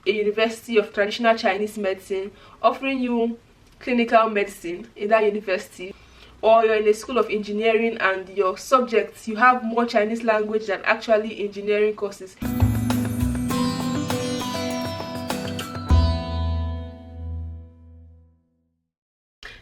a university of traditional Chinese medicine offering you clinical medicine in that university, or you're in a school of engineering and your subjects, you have more Chinese language than actually engineering courses.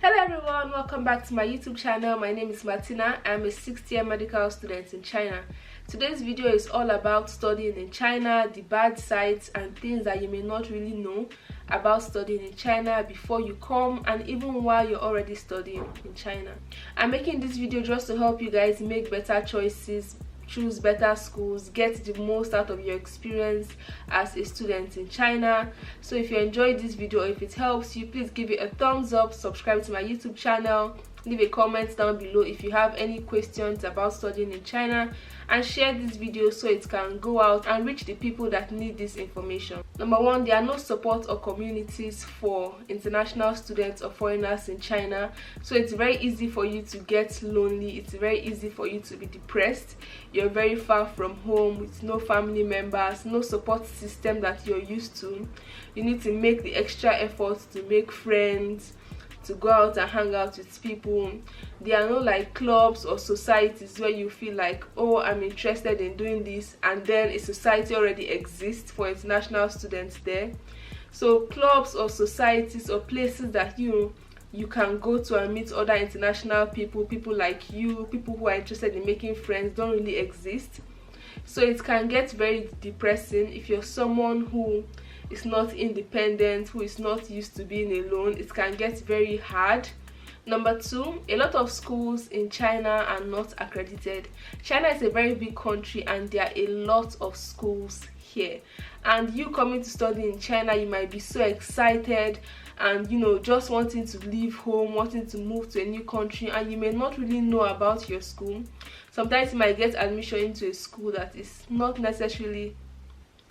Hello everyone, welcome back to my YouTube channel. My name is Martina. I'm a 6th-year medical student in China. Today's video is all about studying in China, the bad sides and things that you may not really know about studying in China before you come and even while you're already studying in China. I'm making this video just to help you guys make better choices, choose better schools, get the most out of your experience as a student in China. So if you enjoyed this video or if it helps you, please give it a thumbs up, subscribe to my YouTube channel, leave a comment down below if you have any questions about studying in China, and share this video so it can go out and reach the people that need this information. Number one, there are no support or communities for international students or foreigners in China, so it's very easy for you to get lonely. It's very easy for you to be depressed. You're very far from home with no family members, no support system that you're used to. You need to make the extra effort to make friends, to go out and hang out with people. There are no like clubs or societies where you feel like, oh, I'm interested in doing this, and then a society already exists for international students there. So clubs or societies or places that you can go to and meet other international people like you, people who are interested in making friends, don't really exist. So it can get very depressing if you're someone who is not independent, who is not used to being alone. It can get very hard. Number two, a lot of schools in China are not accredited. China is a very big country and there are a lot of schools here, and you coming to study in China, you might be so excited and just wanting to leave home, wanting to move to a new country, and you may not really know about your school. Sometimes you might get admission into a school that is not necessarily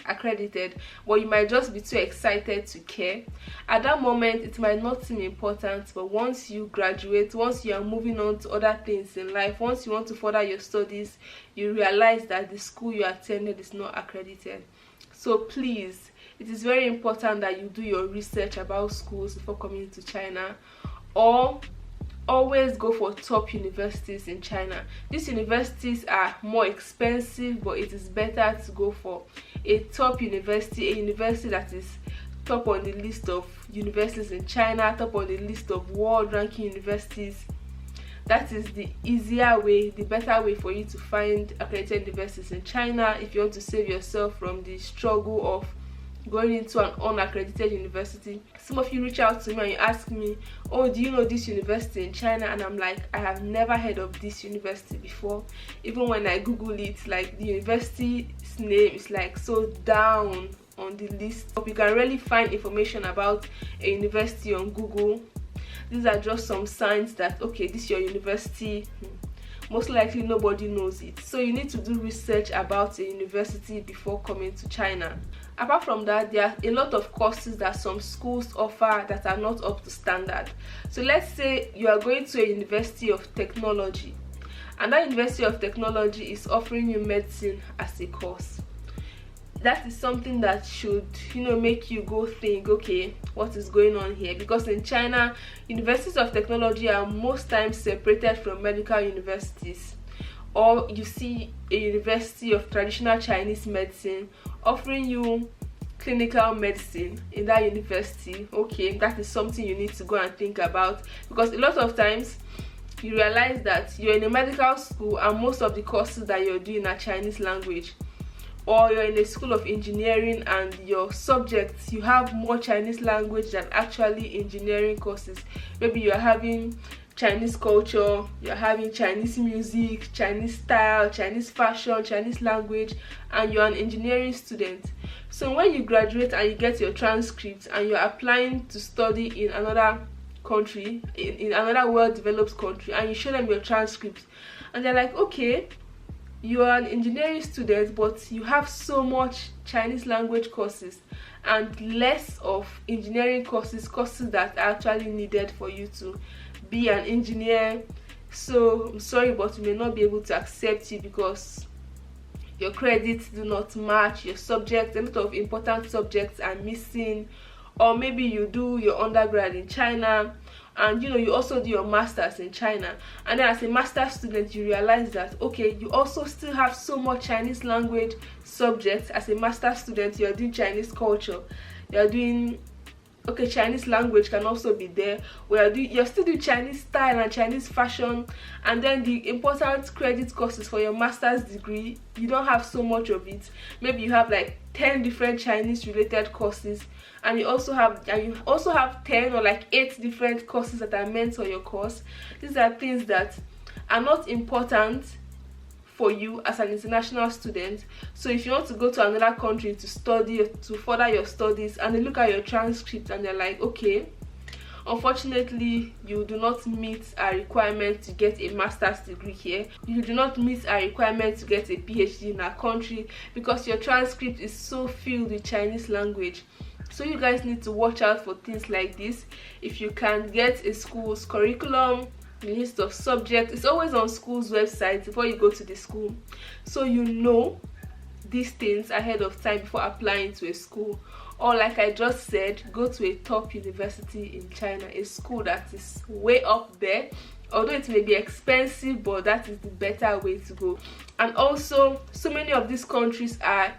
accredited, but you might just be too excited to care. At that moment it might not seem important, but once you graduate, once you are moving on to other things in life, once you want to further your studies, you realize that the school you attended is not accredited. So please, it is very important that you do your research about schools before coming to China, or always go for top universities in China. These universities are more expensive, but it is better to go for a top university, a university that is top on the list of universities in China, top on the list of world ranking universities. That is the easier way, the better way for you to find accredited universities in China if you want to save yourself from the struggle of going into an unaccredited university. Some of you reach out to me and you ask me, oh, do you know this university in China? And I'm like, I have never heard of this university before. Even when I Google it, like the university's name is like so down on the list. You can really find information about a university on Google. These are just some signs that, okay, this is your university. Most likely nobody knows it, so you need to do research about a university before coming to China. Apart from that, there are a lot of courses that some schools offer that are not up to standard. So let's say you are going to a university of technology, and that university of technology is offering you medicine as a course. That is something that should make you go think, okay, what is going on here? Because in China, universities of technology are most times separated from medical universities. Or you see a university of traditional Chinese medicine offering you clinical medicine in that university. Okay, that is something you need to go and think about, because a lot of times you realize that you're in a medical school and most of the courses that you're doing are Chinese language. Or you're in a school of engineering and your subjects, you have more Chinese language than actually engineering courses. Maybe you're having Chinese culture, you're having Chinese music, Chinese style, Chinese fashion, Chinese language, and you're an engineering student. So when you graduate and you get your transcript and you're applying to study in another country, in another well-developed country, and you show them your transcript, and they're like, okay, you are an engineering student, but you have so much Chinese language courses and less of engineering courses that are actually needed for you to be an engineer. So I'm sorry, but we may not be able to accept you because your credits do not match your subjects, a lot of important subjects are missing, or maybe you do your undergrad in China and you also do your masters in China, and then as a master's student you realize that okay, you also still have so much Chinese language subjects. As a master's student, you're doing Chinese culture, you're doing Chinese language can also be there, where you're still doing Chinese style and Chinese fashion, and then the important credit courses for your master's degree, you don't have so much of it. Maybe you have like 10 different Chinese related courses, and you also have 10 or like 8 different courses that are meant for your course. These are things that are not important for you as an international student. So if you want to go to another country to study, to further your studies, and they look at your transcript and they're like, okay, unfortunately you do not meet a requirement to get a master's degree here, you do not meet a requirement to get a PhD in our country, because your transcript is so filled with Chinese language. So you guys need to watch out for things like this. If you can get a school's curriculum, the list of subjects, it's always on school's website before you go to the school, so you know these things ahead of time before applying to a school. Or like I just said, go to a top university in China, a school that is way up there. Although it may be expensive, but that is the better way to go. And also, so many of these countries are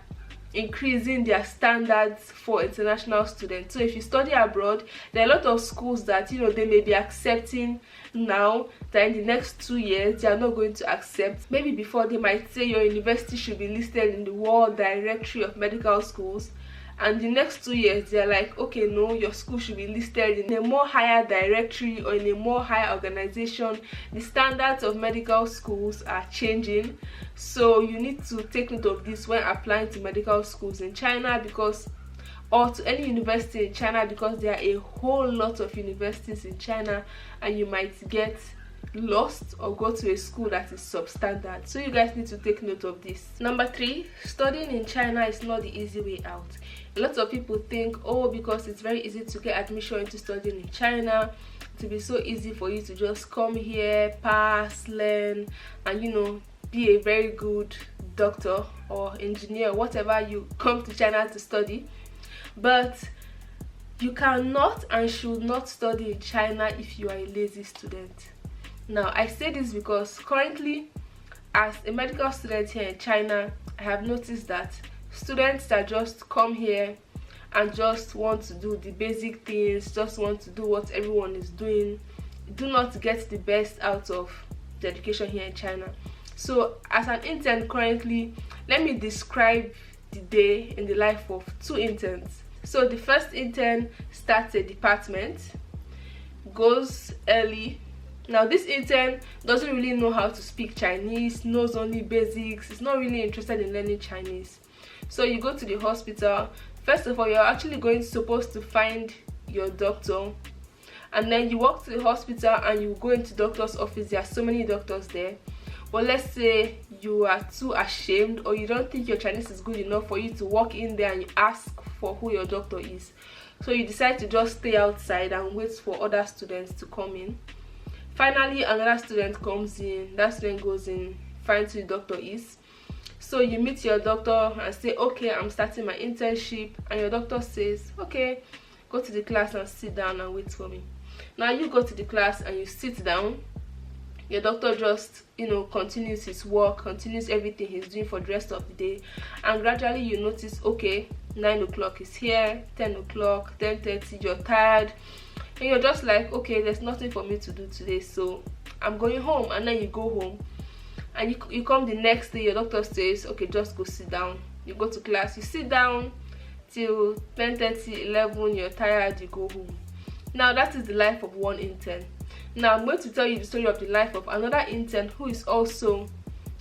increasing their standards for international students. So if you study abroad, there are a lot of schools that they may be accepting now that in the next 2 years they are not going to accept. Maybe before, they might say your university should be listed in the World Directory of Medical Schools, and the next 2 years they're like, okay, no, your school should be listed in a more higher directory or in a more higher organization. The standards of medical schools are changing, so you need to take note of this when applying to medical schools in China, because or to any university in China, because there are a whole lot of universities in China and you might get lost or go to a school that is substandard. So you guys need to take note of this. Number 3, studying in China is not the easy way out. A lot of people think, oh, because it's very easy to get admission into studying in China, it will be so easy for you to just come here, pass, learn, and be a very good doctor or engineer, whatever you come to China to study. But you cannot and should not study in China if you are a lazy student. Now, I say this because currently, as a medical student here in China, I have noticed that students that just come here and just want to do the basic things, just want to do what everyone is doing, do not get the best out of the education here in China. So as an intern currently, let me describe the day in the life of 2 interns. So the first intern starts a department, goes early. Now this intern doesn't really know how to speak Chinese, knows only basics, is not really interested in learning Chinese. So you go to the hospital. First of all, you're actually supposed to find your doctor, and then you walk to the hospital and you go into doctor's office. There are so many doctors there. But let's say you are too ashamed, or you don't think your Chinese is good enough for you to walk in there and you ask for who your doctor is. So you decide to just stay outside and wait for other students to come in. Finally, another student comes in. That student goes in, finds who the doctor is. So you meet your doctor and say, okay, I'm starting my internship. And your doctor says, okay, go to the class and sit down and wait for me. Now you go to the class and you sit down. Your doctor just continues his work, continues everything he's doing for the rest of the day, and gradually you notice, okay, 9 o'clock is here, 10 o'clock, 10:30, you're tired, and you're just like, okay, there's nothing for me to do today, so I'm going home. And then you go home and you come the next day. Your doctor says, okay, just go sit down. You go to class, you sit down till 10:30, 11, you're tired, you go home. Now that is the life of one intern. Now I'm going to tell you the story of the life of another intern who is also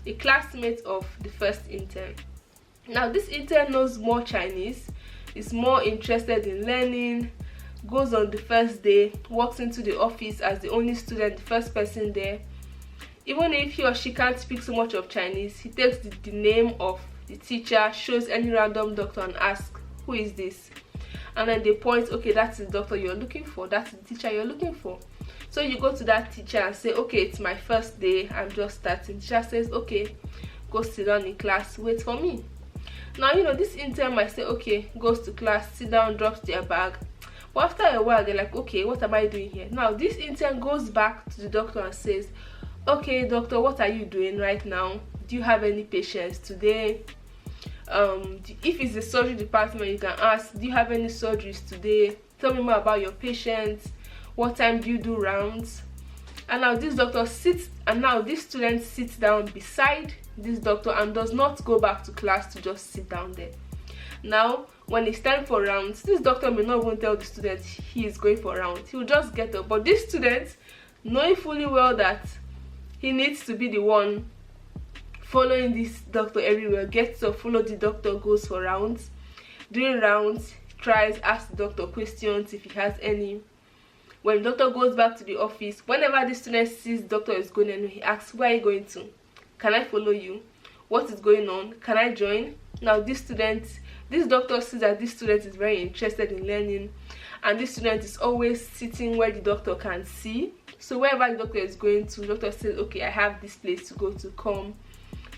a classmate of the first intern. Now this intern knows more Chinese, is more interested in learning, goes on the first day, walks into the office as the only student, the first person there. Even if he or she can't speak so much of Chinese, he takes the name of the teacher, shows any random doctor and asks, who is this? And then they point, okay, that's the doctor you're looking for, that's the teacher you're looking for. So you go to that teacher and say, okay, it's my first day, I'm just starting. The teacher says, okay, go sit down in class, wait for me. Now, you know, this intern might say, okay, goes to class, sit down, drops their bag. But after a while, they're like, okay, what am I doing here? Now, this intern goes back to the doctor and says, okay, doctor, what are you doing right now? Do you have any patients today? If it's the surgery department, you can ask, do you have any surgeries today? Tell me more about your patients. What time do you do rounds? And now this doctor sits, and now this student sits down beside this doctor and does not go back to class to just sit down there. Now, when it's time for rounds, this doctor may not even tell the student he is going for rounds. He will just get up. But this student, knowing fully well that he needs to be the one following this doctor everywhere, gets up, follow the doctor, goes for rounds. During rounds, tries, asks the doctor questions if he has any. When the doctor goes back to the office, whenever the student sees the doctor is going anywhere, he asks, where are you going to? Can I follow you? What is going on? Can I join? Now this doctor sees that this student is very interested in learning, and this student is always sitting where the doctor can see. So wherever the doctor is going to, the doctor says, okay, I have this place to go to, come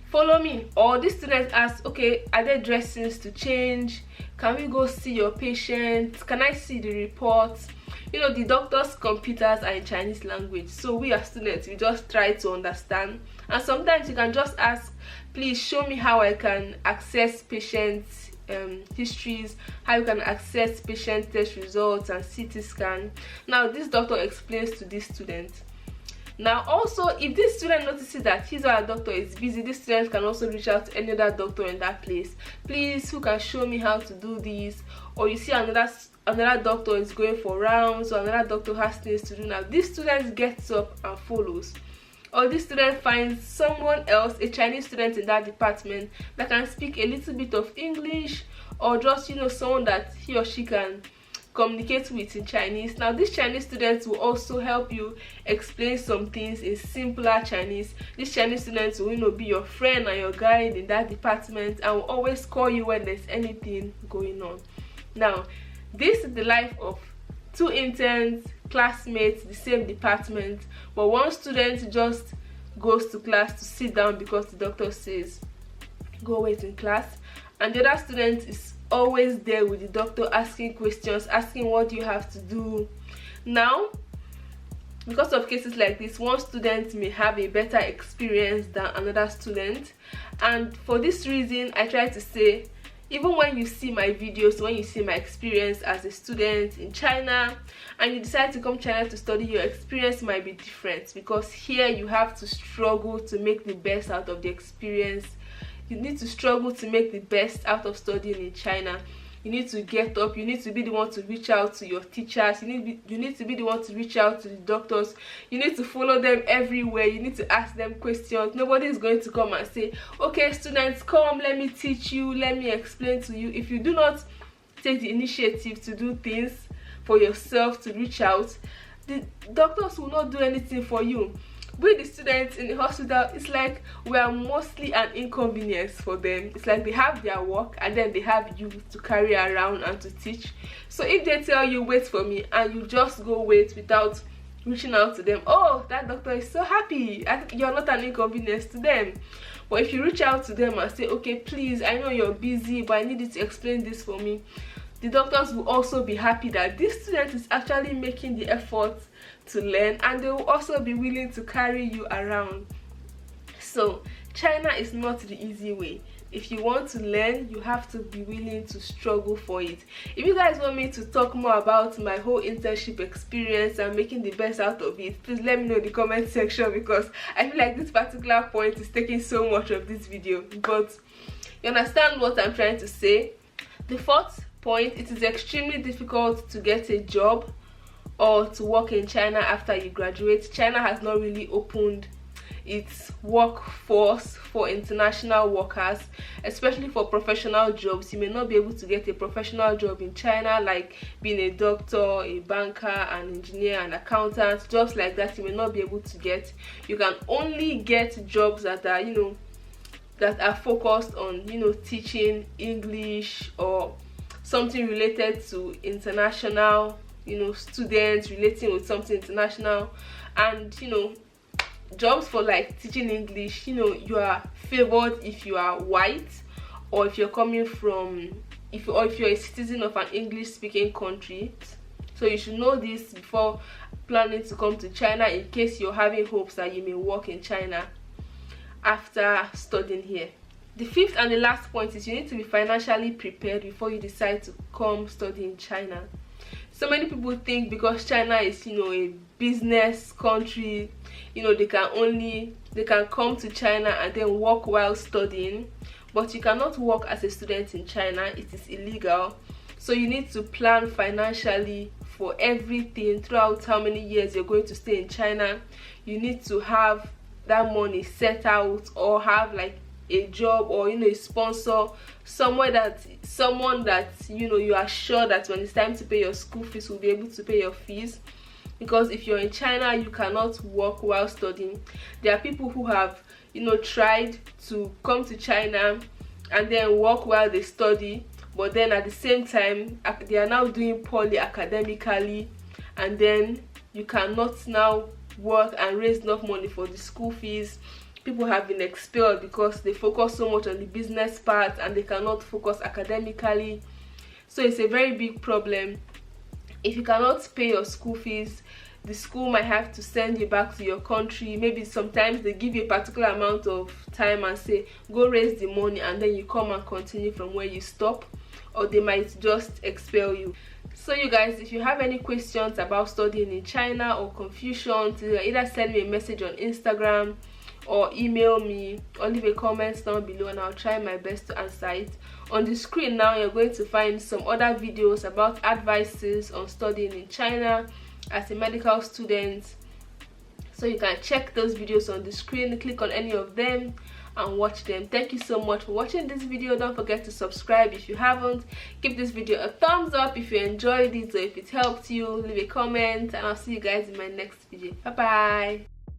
follow me. Or this student asks, okay, are there dressings to change? Can we go see your patient? Can I see the reports? You know, the doctor's computers are in Chinese language, so we as students, we just try to understand. And sometimes you can just ask, please show me how I can access patients' histories, how you can access patient test results and CT scan. Now this doctor explains to this student. Now also, if this student notices that his or her doctor is busy, this student can also reach out to any other doctor in that place. Please, who can show me how to do this? Or you see another doctor is going for rounds, or another doctor has things to do. Now this student gets up and follows. Or this student finds someone else, a Chinese student in that department, that can speak a little bit of English, or just, you know, someone that he or she can communicate with in Chinese. Now this Chinese student will also help you explain some things in simpler Chinese. This Chinese student will, you know, be your friend and your guide in that department, and will always call you when there's anything going on. Now this is the life of two interns, classmates, the same department, but one student just goes to class to sit down because the doctor says go wait in class, and the other student is always there with the doctor, asking questions, asking what do you have to do. Now, because of cases like this, one student may have a better experience than another student, and for this reason I try to say, even when you see my videos, when you see my experience as a student in China and you decide to come to China to study, your experience might be different, because here you have to struggle to make the best out of the experience. You need to struggle to make the best out of studying in China. You need to get up, you need to be the one to reach out to your teachers, you need to be the one to reach out to the doctors, you need to follow them everywhere, you need to ask them questions. Nobody is going to come and say, okay students, come, let me teach you, let me explain to you. If you do not take the initiative to do things for yourself, to reach out, the doctors will not do anything for you. We, the students in the hospital, it's like we are mostly an inconvenience for them. It's like they have their work and then they have you to carry around and to teach. So if they tell you wait for me and you just go wait without reaching out to them, oh, that doctor is so happy, you're not an inconvenience to them. But if you reach out to them and say, okay, please, I know you're busy, but I need you to explain this for me, the doctors will also be happy that this student is actually making the effort to learn, and they will also be willing to carry you around. So China is not the easy way. If you want to learn, you have to be willing to struggle for it. If you guys want me to talk more about my whole internship experience and making the best out of it, please let me know in the comment section, because I feel like this particular point is taking so much of this video. But you understand what I'm trying to say. The fourth point, it is extremely difficult to get a job or to work in China after you graduate. China has not really opened its workforce for international workers, especially for professional jobs. You may not be able to get a professional job in China, like being a doctor, a banker, an engineer, an accountant. Jobs like that you may not be able to get. You can only get jobs that are, you know, that are focused on, you know, teaching English or something related to international, you know, students, relating with something international. And you know, jobs for like teaching English, you know, you are favored if you are white, or if you're coming from, if you're a citizen of an English speaking country. So you should know this before planning to come to China, in case you're having hopes that you may work in China after studying here. The fifth and the last point is you need to be financially prepared before you decide to come study in China. So many people think because China is, you know, a business country, you know, they can come to China and then work while studying. But you cannot work as a student in China. It is illegal. So you need to plan financially for everything throughout how many years you're going to stay in China. You need to have that money set out, or have like a job, or, you know, a sponsor, someone that you know, you are sure that when it's time to pay your school fees will be able to pay your fees. Because if you're in China, you cannot work while studying. There are people who have, you know, tried to come to China and then work while they study, but then at the same time they are now doing poorly academically, and then you cannot now work and raise enough money for the school fees. People have been expelled because they focus so much on the business part and they cannot focus academically. So it's a very big problem. If you cannot pay your school fees, the school might have to send you back to your country. Maybe sometimes they give you a particular amount of time and say, go raise the money, and then you come and continue from where you stop, or they might just expel you. So you guys, if you have any questions about studying in China or confusion, either send me a message on Instagram or email me, or leave a comment down below and I'll try my best to answer it. On the screen now, you're going to find some other videos about advices on studying in China as a medical student. So you can check those videos on the screen, click on any of them and watch them. Thank you so much for watching this video. Don't forget to subscribe if you haven't. Give this video a thumbs up if you enjoyed it, or if it helped you, leave a comment, and I'll see you guys in my next video. Bye bye.